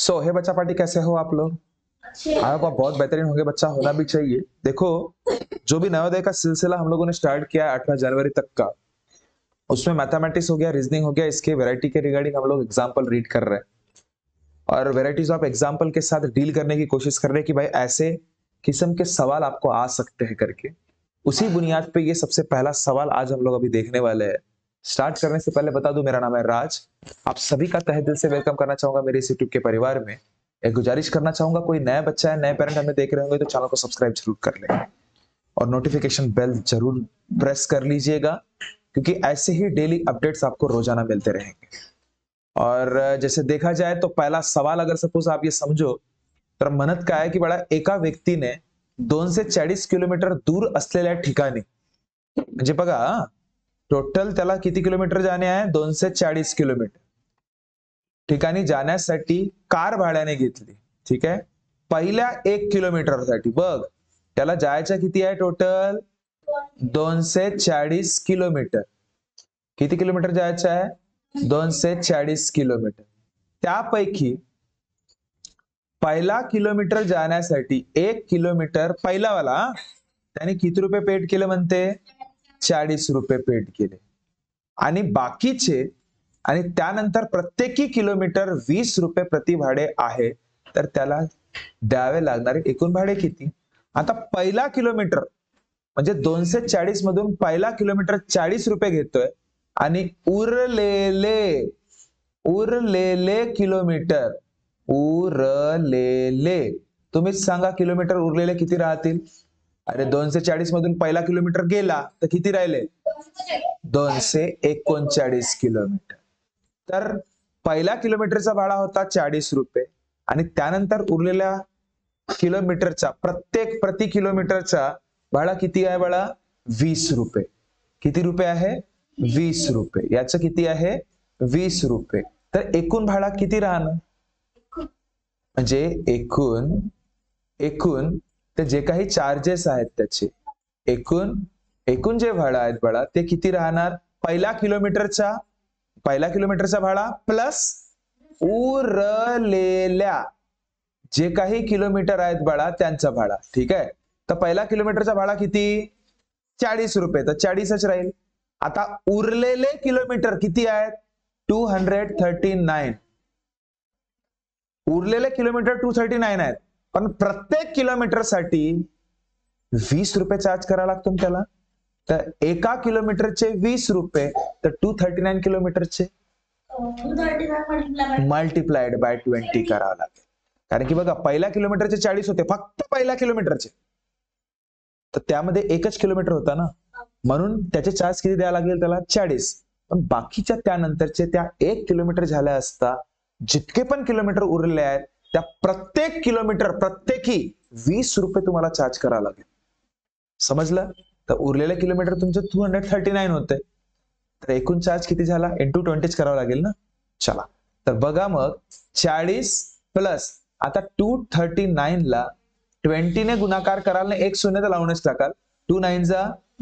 हे बच्चा पार्टी कैसे हो आप लोग? आप बहुत बेहतरीन होंगे, बच्चा होना भी चाहिए। देखो, जो भी नवोदय का सिलसिला हम लोगों ने स्टार्ट किया है 8 जनवरी तक का, उसमें मैथमेटिक्स हो गया, रीजनिंग हो गया, इसके वैरायटी के रिगार्डिंग हम लोग एग्जाम्पल रीड कर रहे हैं और वैरायटीज ऑफ एग्जाम्पल के साथ डील करने की कोशिश कर रहे हैं कि भाई ऐसे किस्म के सवाल आपको आ सकते हैं करके। उसी बुनियाद पे ये सबसे पहला सवाल आज हम लोग अभी देखने वाले हैं। स्टार्ट करने से पहले बता दूं, मेरा नाम है राज। आप सभी का तहे दिल से वेलकम करना चाहूंगा मेरे इस यूट्यूब के परिवार में। एक गुजारिश करना चाहूंगा, कोई नया बच्चा है, नए पेरेंट हमें देख रहे होंगे तो चैनल को सब्सक्राइब जरूर कर ले और नोटिफिकेशन बेल जरूर प्रेस कर लीजिएगा, क्योंकि ऐसे ही डेली अपडेट्स आपको रोजाना मिलते रहेंगे। और जैसे देखा जाए तो पहला सवाल अगर सपोज आप ये समझो तर म्हणत काय की बडा एका व्यक्तीने 240 किलोमीटर दूर असलेल्या ठिकाणी, म्हणजे बघा टोटल त्याला किती किलोमीटर जाणे आहे, 240 किलोमीटर ठिकाणी जाण्यासाठी कार भाड्याने घेतली। ठीक आहे, पहिल्या 1 किलोमीटर साठी बघ त्याला जायचं किती आहे, टोटल 240 किलोमीटर। किती किलोमीटर जायचं आहे, 240 किलोमीटर। त्यापैकी पहिला किलोमीटर जाण्यासाठी 1 किलोमीटर पहिलावाला त्याने किती रुपये पेड केले म्हणते, 40 रुपये पेड केले। आणि बाकीचे आणि त्यानंतर प्रत्येकी किलोमीटर 20 रुपये प्रति भाडे आहे, तर त्याला द्यावे लागणारे एकूण भाडे किती? आता पहिला किलोमीटर म्हणजे 240 मधून पहिला किलोमीटर 40 रुपये घेतोय आणि उरलेले किलोमीटर तुम्हीच सांगा किलोमीटर उरलेले किती राहतील? अरे 240 मधून पहिला किलोमीटर गेला तर किती राहिले, 239 किलोमीटर। तर पहिला किलोमीटरचा भाडा होता 40 रुपये आणि त्यानंतर उरलेल्या किलोमीटरचा प्रति किलोमीटरचा भाडा किती आहे बाळा, 20 रुपये। किती रुपये आहे, 20 रुपये। याचं किती आहे, 20 रुपये। तर एकूण भाडा किती राहणार, म्हणजे एकूण ते जे काही चार्जेस आहेत त्याचे एकूण जे भाडा आहेत बाळा ते किती राहणार, पहिला किलोमीटरचा भाडा प्लस उरलेल्या जे काही किलोमीटर आहेत बाळा त्यांचा भाडा। ठीक आहे, तर पहिला किलोमीटरचा भाडा किती, 40 रुपये, तर 40च राहील। आता उरलेले किलोमीटर किती आहेत, 239। उरलेले किलोमीटर 239 आहेत, पण प्रत्येक किलोमीटर साठी 20 रुपये चार्ज करावा लागतो त्याला। तर एका किलोमीटरचे 20 रुपये, तर 239 किलोमीटरचे मल्टिप्लाइड बाय 20 करावं लागेल। कारण की बघा पहिल्या किलोमीटरचे 40 होते, फक्त पहिल्या किलोमीटरचे, तर त्यामध्ये एकच किलोमीटर होता ना, म्हणून त्याचे चार्ज किती द्यावं लागेल त्याला, 40। पण बाकीच्या त्यानंतरचे त्या 1 किलोमीटर झाल्या असता जितके पण किलोमीटर उरलेले आहेत त्या प्रत्येक किलोमीटर प्रत्येकी 20 रुपये तुम्हाला चार्ज करावं लागेल। समजलं? तर उरलेले किलोमीटर तुमचे 239 होते, तर एकूण चार्ज किती झाला, इंटू 20 करावं लागेल ना। चला, तर बघा मग 40 प्लस आता 239 ला 20 ने गुणाकार कराल ना, एक शून्य तर लावूनच टाकाल। 2 9 जा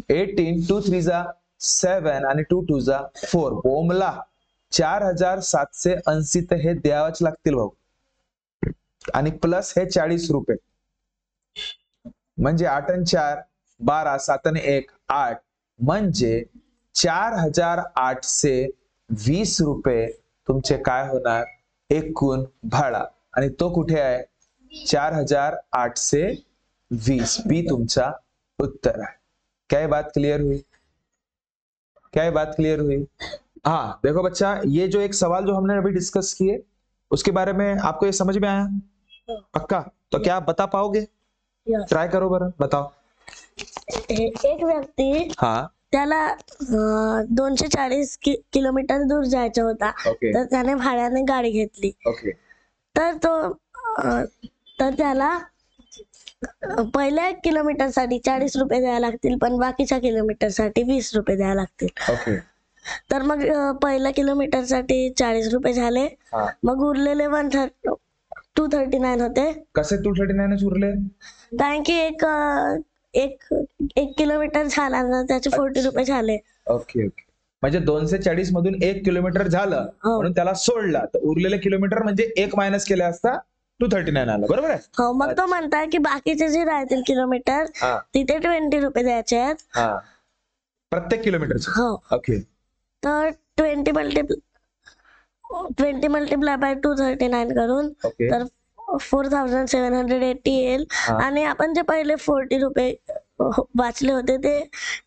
18, 2 3 जा 7 आणि 2 2 जा 4, बोमला 4780 तर हे द्यावंच लागतील भाऊ। आणि प्लस हे 40 रुपये, म्हणजे 8 आणि 4 12, 7 आणि 1 8, म्हणजे 4820 रुपये तुमचे काय होणार, एकूण भाडा। आणि तो कुठे आहे, 4820। बी तुमचा उत्तर है। क्या ये बात क्लियर हुई? क्या ये बात क्लियर हुई? हाँ देखो बच्चा, ये जो एक सवाल जो हमने अभी डिस्कस किए उसके बारे में आपको ये समझ में आया पक्का? तो क्या आप बता पाओगे? ट्राई करो बरं, बताओ। एक व्यक्ती त्याला 240 किलोमीटर दूर जायचा होता, तर त्याने भाड्याने गाडी घेतली। तर त्याला पहिल्या किलोमीटर साठी 40 रुपये द्यावे लागतील, पण बाकीच्या किलोमीटर साठी 20 रुपये द्यावे लागतील। तर मग पहिल्या किलोमीटर साठी 40 रुपये झाले, मग उरलेले 239 होते। कसे 239 उरले, कारण की एक किलोमीटर झाला ना, त्याचे 40 रुपये झाले। ओके ओके, म्हणजे 240 मधून 1 किलोमीटर झालं हो. म्हणून त्याला सोडला, तर उरलेले किलोमीटर म्हणजे 1 मायनस केले असता 239 आला, बरोबर आहे? हो, मग तो म्हणताय की बाकीचे जे राहतील किलोमीटर हा तिथे 20 रुपये द्यायचे आहेत. हा प्रत्येक किलोमीटरचे. हो, ओके. तर 20 मल्टिप्लाय बाय 239 करून ओके. तर 4780 येईल. हा. आणि आपण जे पहिले 40 रुपये वाचले होते ते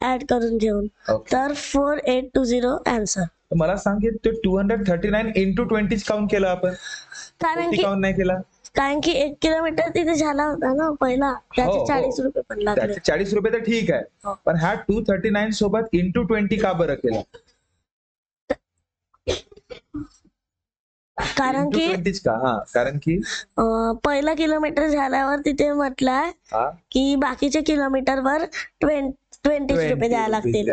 ऍड करून घेऊन ओके. तर 4820 आन्सर. तर मला सांग की ते 239 इंटू 20 काउंट केलं आपण, कारण 40 की काउंट नाही केला. 1 किलोमीटर तिथे झाला होता ना पहिला, त्याचे हो. 40 रुपये पण लागले. त्याचे 40 रुपये तर ठीक आहे, हो. पण ह्या 239 सोबत इंटू 20 का बरं केलं? कारण इंटू की 20 का? हा, कारण की पहिला किलोमीटर झाल्यावर तिथे म्हटलंय हा की बाकीचे किलोमीटरवर 20 रुपये द्यायला लागतील.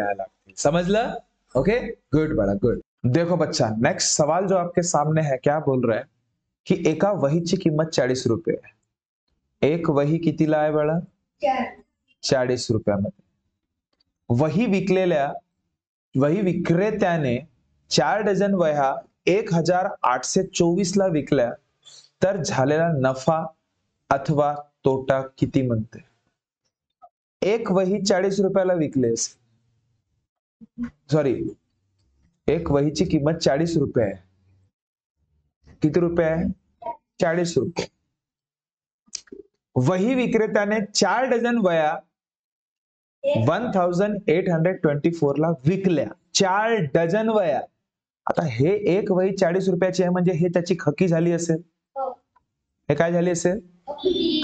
समझला? ओके, गुड बड़ा गुड. देखो बच्चा, नेक्स्ट सवाल जो आपके सामने है क्या बोल रहा है की एका वहीची किंमत 40 रुपये आहे. एक वही कितीला आहे बाळा? 40 रुपयामध्ये. वही विक्रेत्याने 4 डझन वह्या 1824 ला विकल्या तर झालेला नफा अथवा तोटा किती म्हणते? एक वही 40 रुपयाला विकलेस, सॉरी, एक वहीची किंमत 40 रुपये आहे. किती रुपये आहे? 40 रुपये. वही विक्रेत्याने 4 डझन वह्या 1824 ला विकल्या. 4 डझन वह्या. आता हे एक वही 40 रुपयाची आहे म्हणजे हे त्याची खकी झाली असेल. हे काय झाली असेल?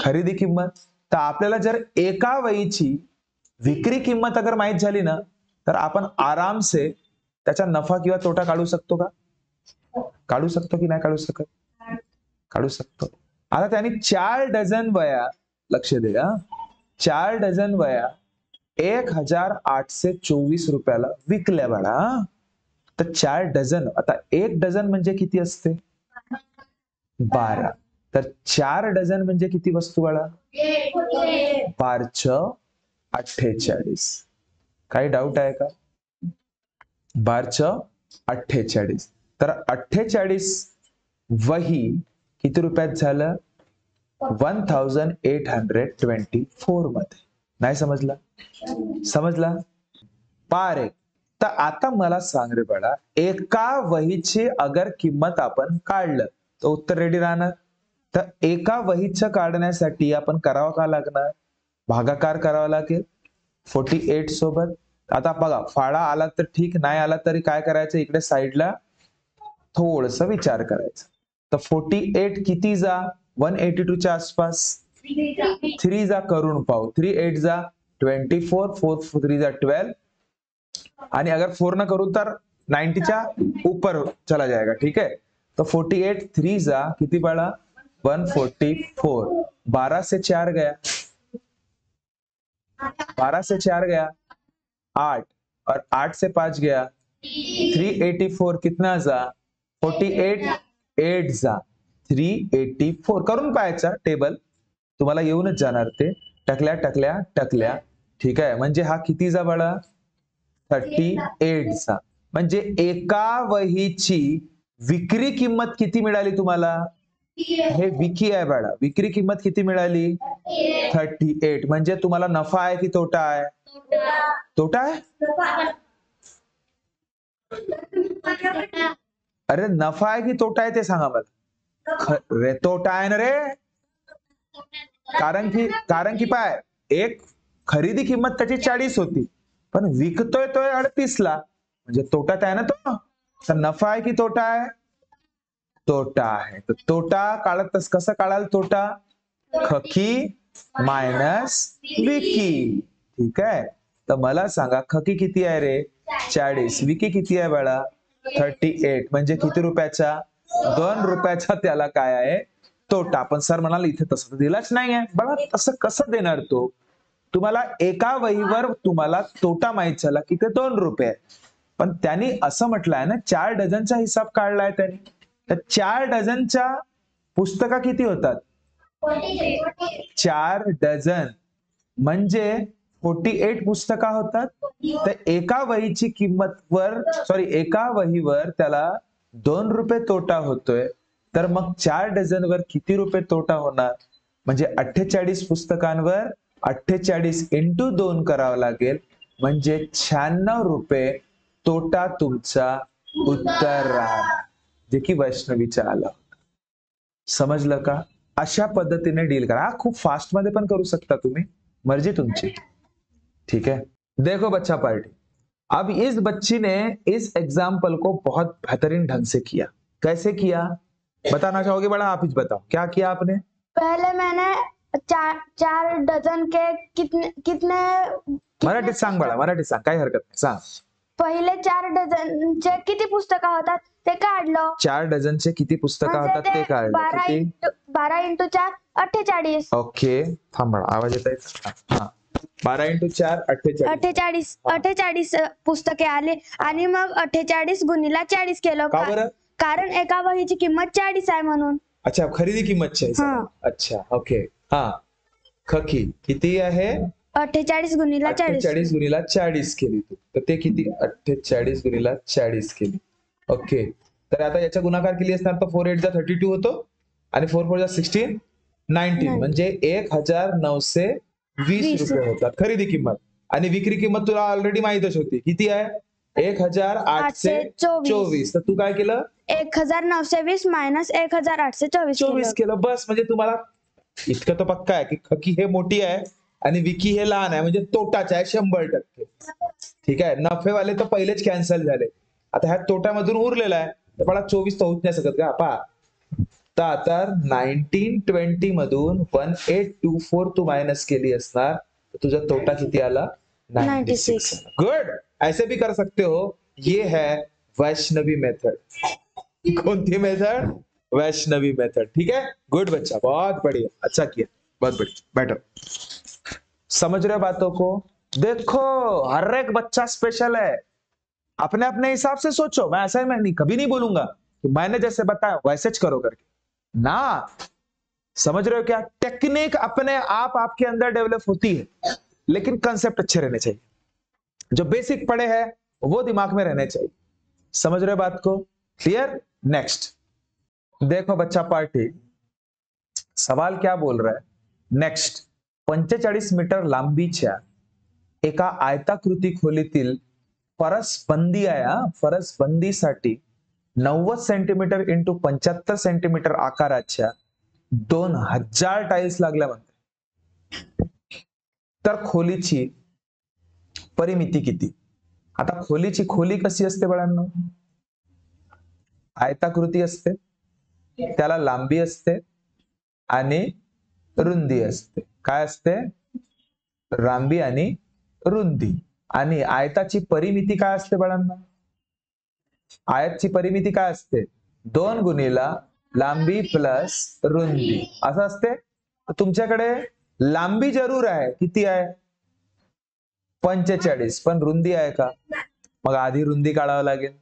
खरेदी किंमत. तर आपल्याला जर एका वहीची विक्री किंमत अगर माहित झाली ना तर आपण आराम से त्याचा नफा किंवा तोटा काढू शकतो का? काढू शकतो की नाही काढू शकत? काढू शकतो. आता त्यांनी 4 डझन वह्या, लक्ष द्या, 4 डझन वह्या 1824 रुपयाला विकल्या बाळा. तर 4 डझन, आता 1 डझन म्हणजे किती असते? 12. तर 4 डझन म्हणजे किती वस्तू बाळा? 12×48. काही डाऊट आहे का? 12×48. तर 48 वही किती रुपयात झालं? 1824 मध्ये. नाही समजला? समजला? पार एक. तर आता मला सांग रे बाळा, एका वहीची अगर किंमत आपण काढलं तर उत्तर रेडी राहणार. तर एका वहीचं काढण्यासाठी आपण करावं का लागणार? भागाकार करावा लागेल 48 सोबत. आता बघा, फाळा आला तर ठीक, नाही आला तरी काय करायचं, इकडे साईडला थोडस विचार करायचं. तर 48 किती जा? 182 च्या आसपास. 3 जा करून पाहू. 3 8 जा 24, 4 3 जा 12, आणि अगर 4 ना करूँ तर 90 च्या ऊपर चला जाएगा. ठीक है, तो 48 3 जा किती बाळा? 144. 12 से 4 गया, 12 से 4 गया 8, और 8 से 5 गया 384. कितना जा? 48 8 जा 384. करून पाहायचा टेबल, तुम्हाला येऊनच जाणार ते. टकल्या टकल्या टकल्या. ठीक आहे, म्हणजे हा किती जा बाळा? 38 चा. म्हणजे एका वहीची विक्री किंमत किती मिळाली तुम्हाला? हे विकी आहे बाळा. विक्री किंमत किती मिळाली? 38. म्हणजे तुम्हाला नफा आहे की तोटा आहे? तोटा आहे. अरे नफा आहे की तोटा आहे ते सांगा मला. रे तोटा आहे ना रे. कारण की पाय, एक खरेदी किंमत त्याची 40 होती पण विकतोय तो 38 ला, म्हणजे तोटात आहे ना तो. तर नफा आहे की तोटा आहे? तोटा आहे. तर तोटा काढत कसं काढाल? तोटा खकी मायनस विकी. ठीक आहे, तर मला सांगा खकी किती आहे रे? 40. विकी किती आहे बाळा? 38. म्हणजे किती रुपयाचा? 2 रुपयाचा. त्याला काय आहे? तोटा. पण सर म्हणाले इथे तसं दिलाच नाहीये. बघा तसं कसं देणार तो? तुम्हाला एका वहीवर तुम्हाला तोटा माहित झाला की ते 2 रुपये, पण त्यांनी असं म्हटलंय ना 4 डझनचा हिसाब काढलाय त्यांनी. तर 4 डझनच्या पुस्तका किती होतात? 4 डझन म्हणजे 48 पुस्तका होतात, तर एका वहीची एका वहीवर त्याला 2 रुपये तोटा होतोय, तर मग 4 डझनवर किती रुपये तोटा होणार? म्हणजे 48 पुस्तकांवर 48 इंटू 2 करावं लागेल, म्हणजे 96 रुपये तोटा तुमचा उत्तर राहणार, जे की वैष्णवीच्या आलं. समजलं का? अशा पद्धतीने डील करा. खूप फास्ट मध्ये पण करू शकता तुम्ही, मर्जी तुमची. ठीक है, देखो बच्चा पार्टी, अब इस बच्ची ने इस एग्जाम्पल को बहुत बेहतरीन ढंग से किया. कैसे किया बताना चाहोगे बड़ा? आप ही बताओ, क्या किया आपने? पहले मैंने 4 डझन के कितने मराठीत सांग बाळा, मराठीत सांग, काही हरकत नाही, सांग. पहिले 4 डझनचे किती पुस्तकं होतात ते काढलं. 4 डझनचे किती पुस्तकं म्हणजे होतात ते काढलं. 12 इंटू 4 48. ओके, थांब बाळा, आवाज येत आहे. हा, 12 इंटू 4 48. 48 पुस्तके आले आणि मग 48 गुणिला 40 केलं. का बरं? कारण एका वहीची किंमत 40 आहे म्हणून. अच्छा, खरेदी किंमत 40. हा. अच्छा, ओके. हा, खकी किती आहे? 48 गुणिला 40. 48 गुणिला 40 केली तू, तर ते किती? 48 गुणिला 40 केली. ओके, तर आता याचा गुणाकार केली असणार तर 4 8 जा 32 होतो आणि 4 4 जा 16 19, म्हणजे 1920 रुपये होतात खरेदी किंमत. आणि विक्री किंमत तुला ऑलरेडी माहितच होती, किती आहे? 1824. तर तू काय केलं? 1920 मायनस 1824 24 केलं. बस, म्हणजे तुम्हाला इतकं तर पक्का आहे की खकी हे मोठी आहे आणि विकी हे लहान आहे, म्हणजे तोटाच आहे 100%. ठीक आहे, नफेवाले तर पहिलेच कॅन्सल झाले. आता ह्या तोट्यामधून उरलेला आहे, तर मला 24 तर होत नाही शकत का? पहा, तर आता 1920 मधून 1824 तू मायनस केली असणार, तर तुझा तोटा किती आला? 96. गुड, ऐसे भी कर सकते हो. ये है वैष्णवी मेथड. कौन-सी मेथड? वैष्णवी मेथड. ठीक है, गुड बच्चा, बहुत बढ़िया, अच्छा किया, बहुत बढ़िया. बैठो, समझ रहे बातों को? देखो, हर एक बच्चा स्पेशल है, अपने अपने हिसाब से सोचो. मैं ऐसा मैं कभी नहीं बोलूंगा कि मैंने जैसे बताया वैसे करो करके ना. समझ रहे हो क्या? टेक्निक अपने आप आपके अंदर डेवलप होती है, लेकिन कंसेप्ट अच्छे रहने चाहिए. जो बेसिक पढ़े हैं वो दिमाग में रहने चाहिए. समझ रहे हो बात को? क्लियर? नेक्स्ट देखो बच्चा पार्टी, सवाल क्या बोल रहा है? नेक्स्ट, 45 मीटर लांबीच्या एका आयताकृती खोलीतील फरसबंदीसाठी 90 सेंटीमीटर इंटू 75 सेंटीमीटर आकाराच्या 2000 टाइल्स लागल्या म्हणते. तर खोलीची परिमिती किती? आता खोली कशी असते बाळांनो? आयताकृती असते, त्याला लांबी असते आणि रुंदी असते. काय असते? लांबी आणि रुंदी. आणि आयताची परिमिती काय असते बाळांनो? आयतची परिमिती काय असते? 2 गुणिला लांबी प्लस रुंदी असं असते. तुमच्याकडे लांबी जरूर आहे, किती आहे? 45, पण रुंदी आहे का? मग आधी रुंदी काढावं लागेल.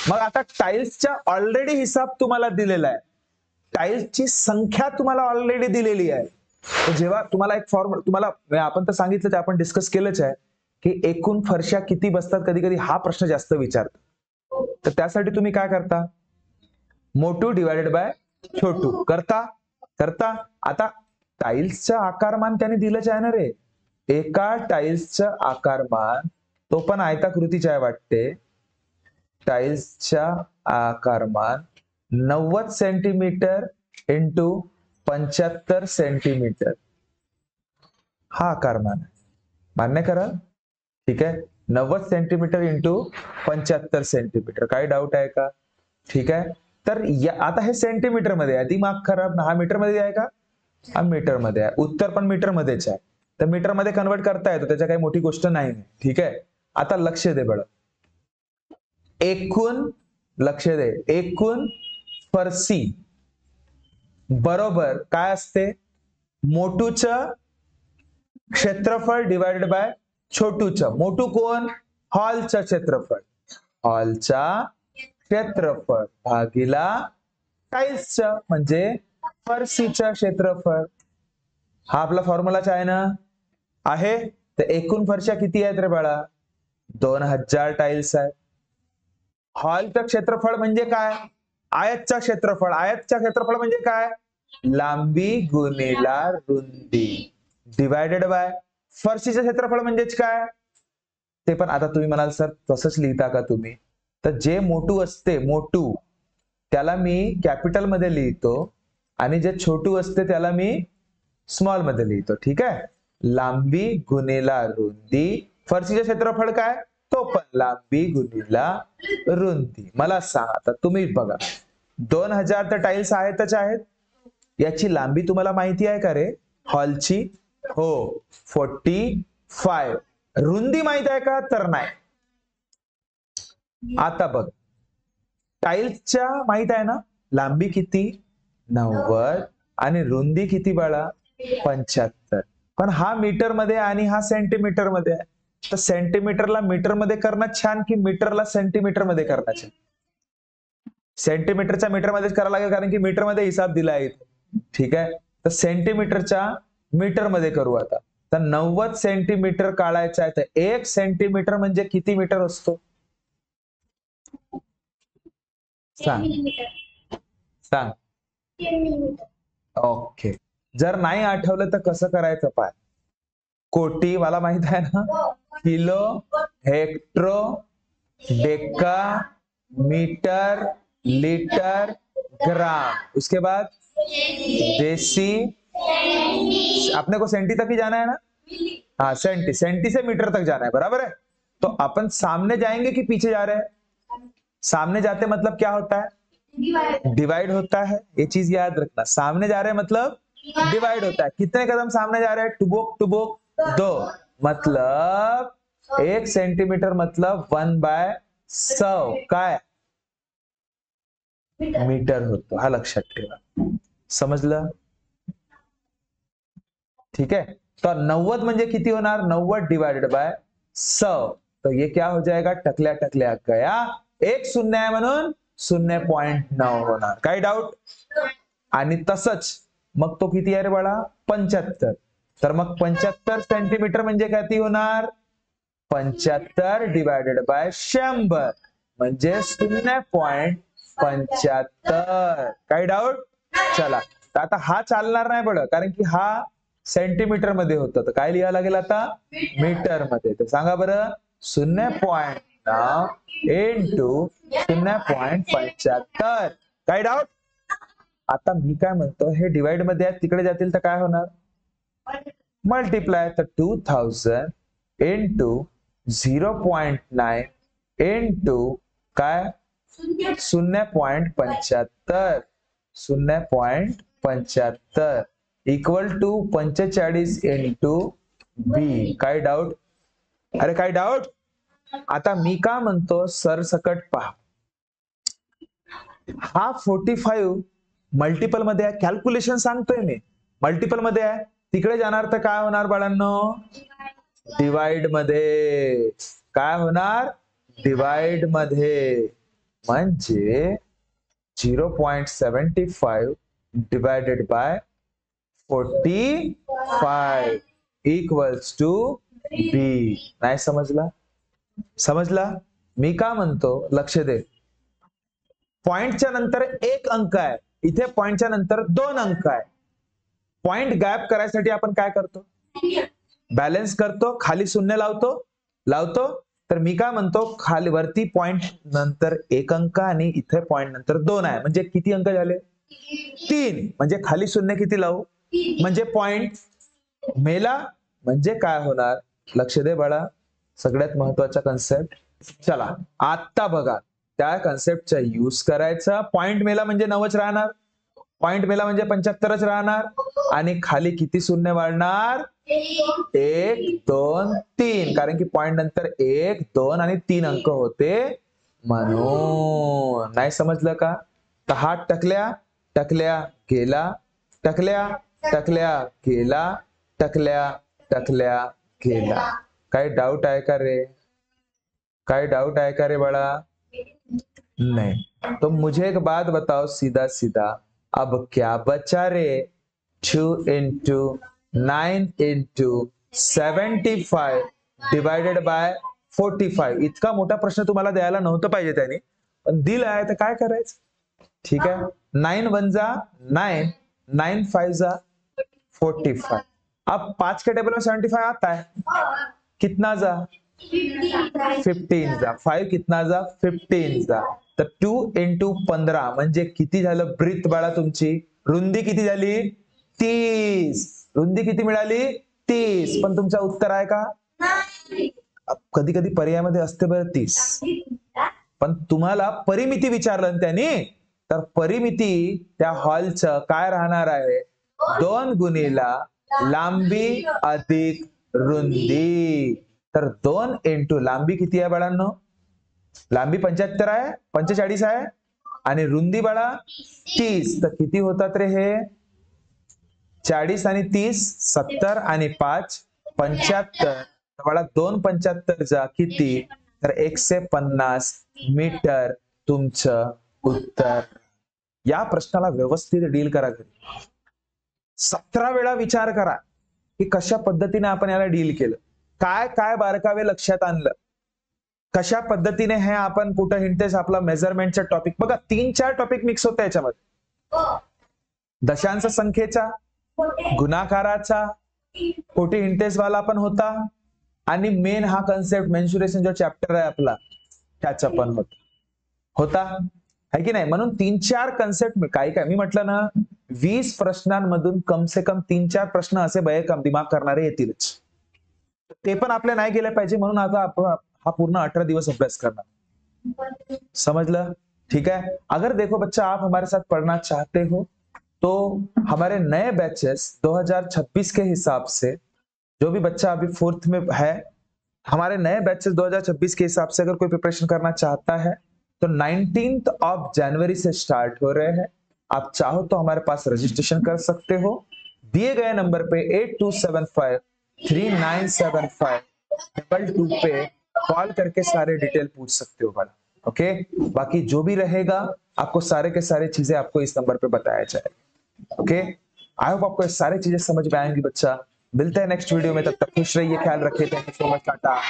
मग आता टाइल्सचा ऑलरेडी हिसाब तुम्हाला दिलेला आहे, टाइल्सची संख्या तुम्हाला ऑलरेडी दिलेली आहे. तर जेव्हा तुम्हाला एक फॉर्म्युला, तुम्हाला आपण तर सांगितलं, आपण डिस्कस केलंच आहे की एकूण फरशा किती बसतात, कधी कधी हा प्रश्न जास्त विचारतात. तर त्यासाठी तुम्ही काय करता? मोठू डिवाइडेड बाय छोटू करता. आता टाइल्सचं आकारमान त्याने दिलंच आहे ना रे. एका टाइल्सचं आकारमान, तो पण आयताकृतीचं आहे वाटते. टाइल्सचा आकारमान 90 सेंटीमीटर इंटू 75 सेंटीमीटर हा आकारमान आहे. मान्य करा? ठीक आहे, 90 सेंटीमीटर इंटू 75 सेंटीमीटर. काही डाऊट आहे का? ठीक आहे, तर आता हे सेंटीमीटर मध्ये आहे, दिमाग खराब ना. हा मीटर मध्ये आहे का? हा मीटर मध्ये आहे. उत्तर पण मीटर मध्येच आहे, तर मीटर मध्ये कन्वर्ट करता येतो, त्याच्या काही मोठी गोष्ट नाही. ठीक आहे, आता लक्ष दे बळ. एकूण फरशी बरोबर काय असते? मोठूचं क्षेत्रफळ डिवाइडेड बाय छोटूचं. मोठू कोण? हॉलचं क्षेत्रफळ. हॉलचा क्षेत्रफळ भागीला टाइल्सचं म्हणजे फरशीचं क्षेत्रफळ. हा आपला फॉर्म्युलाच आहे ना? आहे. तर एकूण फरशा किती आहेत रे बाळा? 2000 टाइल्स आहेत. हॉलचं क्षेत्रफळ म्हणजे काय? आयतचं क्षेत्रफळ. आयतचं क्षेत्रफळ म्हणजे काय? लांबी गुणिला रुंदी डिवायडेड बाय फरशीचं क्षेत्रफळ म्हणजेच काय? ते पण आता तुम्ही म्हणाल सर तसंच लिहिता का तुम्ही? तर जे मोठू असते, मोठू त्याला मी कॅपिटल मध्ये लिहितो आणि जे छोटू असते त्याला मी स्मॉल मध्ये लिहितो. ठीक आहे. लांबी गुणिला रुंदी. फरशीचे क्षेत्रफळ काय? तो पण लांबी गुणिला रुंदी. मला सांगा आता तुम्ही बघा 2000 तर टाइल्स आहेतच आहेत. याची लांबी तुम्हाला माहिती आहे का रे हॉलची? हो 45. रुंदी माहित आहे का? तर नाही. आता बघ टाइल्सच्या माहित आहे ना लांबी किती? 90 आणि रुंदी किती बाळा? 75. पण हा मीटर मध्ये आणि हा सेंटीमीटर मध्ये आहे. तर सेंटीमीटरला मीटर मध्ये करणं छान की मीटरला सेंटीमीटर मध्ये करणं छान? सेंटीमीटरचा मीटर मध्येच करावं लागेल कारण की मीटर मध्ये हिसाब दिला आहे. ठीक आहे. तर सेंटीमीटरच्या मीटर मध्ये करू आता. तर 90 सेंटीमीटर काढायचं आहे तर 1 सेंटीमीटर म्हणजे किती मीटर असतो? सांग सांग. ओके. जर नाही आठवलं तर कसं करायचं पाय. कोटी मला माहित आहे ना. किलो, हेक्टरो, डेका, मीटर, लीटर, ग्राम. उसके बाद देसी. अपने को सेंटी तक ही जाना है ना? हाँ सेंटी. सेंटी से मीटर तक जाना है. बराबर है. तो अपन सामने जाएंगे कि पीछे जा रहे हैं? सामने जाते मतलब क्या होता है? डिवाइड होता है. ये चीज याद रखना. सामने जा रहे हैं मतलब डिवाइड होता है. कितने कदम सामने जा रहे हैं? टुबुक टुबुक 2. मतलब 1 सेंटीमीटर मतलब 1/100 काय मीटर होतो. हा लक्षात ठेवा. समजलं? ठीक है. तो 90 म्हणजे किती होणार? 90 डिवाइडेड बाय 100. तो ये क्या हो जाएगा? टकल्या टकल्या गया. 1 शून्य आहे म्हणून 0.9 होणार. काही डाऊट? आणि तसंच मग तो किती आहे रे बाळा? 75. तर मग 75 सेंटीमीटर म्हणजे किती होणार? 75 डिवायडेड बाय 100 म्हणजे 0.75. काही डाऊट? चला तर आता हा चालणार नाही बरं कारण की हा सेंटीमीटर मध्ये होतं. तर काय लिहावं लागेल आता? मीटर मध्ये. तर सांगा बरं 0.9 इंटू 0.75. काही डाऊट? आता मी काय म्हणतो हे डिवाइड मध्ये आहे तिकडे जातील तर काय होणार? मल्टिप्लाय. तर 2000 इंटू 0.9 इंटू काय? 0.75. 0.75 इक्वल टू 45 इंटू बी. काय डाऊट? अरे काय डाऊट? आता मी का म्हणतो सरसकट पहा. हा 45 मल्टिपल मध्ये आहे. कॅल्क्युलेशन सांगतोय मी. मल्टिपल मध्ये आहे तिकडे जाणार तर काय होणार बाळांनो? डिवाइड मध्ये. काय होणार? डिवाइड मध्ये. म्हणजे 0.75 divided by 45 equals to be. नाही समजला? समजला? मी का म्हणतो लक्ष दे. पॉइंटच्या नंतर 1 अंक आहे. इथे पॉइंटच्या नंतर 2 अंक आहे. पॉइंट गॅप करायसाठी आपण काय करतो? बॅलन्स करतो. खाली शून्य लावतो. तर मी काय म्हणतो खाली वरती पॉइंट नंतर 1 अंक आणि इथे पॉइंट नंतर 2 आहे. म्हणजे किती अंक झाले? 3. म्हणजे खाली शून्य किती लावू? म्हणजे पॉइंट मेला. म्हणजे काय होणार? लक्ष दे बाळा. सगळ्यात महत्वाचा कन्सेप्ट. चला आता बघा त्या कन्सेप्टचा यूज करायचा. पॉइंट मेला म्हणजे 9च राहणार. पॉइंट मेला म्हणजे 75च राहणार. आणि खाली किती शून्य वाढणार? 1 2 3. कारण की पॉइंट नंतर 1 2 आणि 3 अंक होते म्हणून. नाही समजलं का? तर हा टकल्या टकल्या गेला. टकल्या टकल्या गेला. टकल्या टकल्या गेला. काही डाऊट आहे का रे? काही डाऊट आहे का रे बाळा? नहीं. तो मुझे एक बात बताओ सीधा सीधा. अब क्या बचा रे? 2 इंटू 9 इंटू 75 डिवायडेड बाय 45. इतका मोठा प्रश्न तुम्हाला द्यायला नव्हतं पाहिजे त्याने, पण दिला आहे तर काय करायचं. ठीक है, 9 1 जा 9, 9 5 जा 45. अब 5 के टेबल में 75 आता है, कितना जा 15 जा. 5 कितना जा 15 जा. तर 2 into 15 म्हणजे किती झालं ब्रीथ बाळा तुमची. रुंदी किती झाली 30. रुंदी किती मिळाली 30. पण तुमचं उत्तर आहे का. कधी कधी पर्यायामध्ये असते बरं 30, पण तुम्हाला परिमिती विचारलं त्यांनी, तर परिमिती त्या हॉलचं काय राहणार आहे 2 गुणिला लांबी अधिक रुंदी. तर 2 into लांबी किती आहे बाळांनो. लांबी 75 आहे, 45 आहे, आणि रुंदी बाळा 30. तर किती होतात रे हे 40 आणि 30 70 आणि 5 75. बाळा 2 75 जा किती, तर 150 मीटर तुमचं उत्तर. या प्रश्नाला व्यवस्थित डील करा घरी. 17 वेळा विचार करा की कशा पद्धतीने आपण याला डील केलं, काय काय बारकावे लक्षात आणलं, कशा पद्धतीने हे आपण कुठं हिंटेस आपला मेजरमेंटचा टॉपिक बघा. 3-4 टॉपिक मिक्स होते याच्यामध्ये. दशांश संख्येचा, गुणाकाराचा, कोटी हिंटेस वाला पण होता, आणि मेन हा कन्सेप्ट मेन्सुरेशन जो चॅप्टर आहे आपला त्याचा पण होता है की नाही. म्हणून 3-4 कन्सेप्ट काय मी म्हटलं ना 20 प्रश्नांमधून कम से कम 3-4 प्रश्न असे भयकम दिमाग करणारे येतीलच. ते पण आपले नाही गेले पाहिजे, म्हणून आता आपण हा पूर्ण 18 दिवस अभ्यास करना. समझलं. ठीक है. अगर देखो बच्चा आप हमारे साथ पढ़ना चाहते हो तो हमारे नए बैचेस 2026 के हिसाब से, जो भी बच्चा अभी 4th में है, हमारे नए बैचेस 2026 के हिसाब से अगर कोई प्रिपरेशन करना चाहता है तो 19th of January say start हो रहे हैं. आप चाहो तो हमारे पास रजिस्ट्रेशन कर सकते हो. दिए गए नंबर पे 8275397522 पे कॉल करके सारे डिटेल पूछ सकते हो बड़ा. ओके. बाकी जो भी रहेगा आपको सारे के सारे चीजें आपको इस नंबर पे बताया जाएगा. ओके. आई होप आपको सारी चीजें समझ में आएंगी बच्चा. मिलते हैं नेक्स्ट वीडियो में, तब तक खुश रहिए, ख्याल रखिए. Thank you so much. Tata.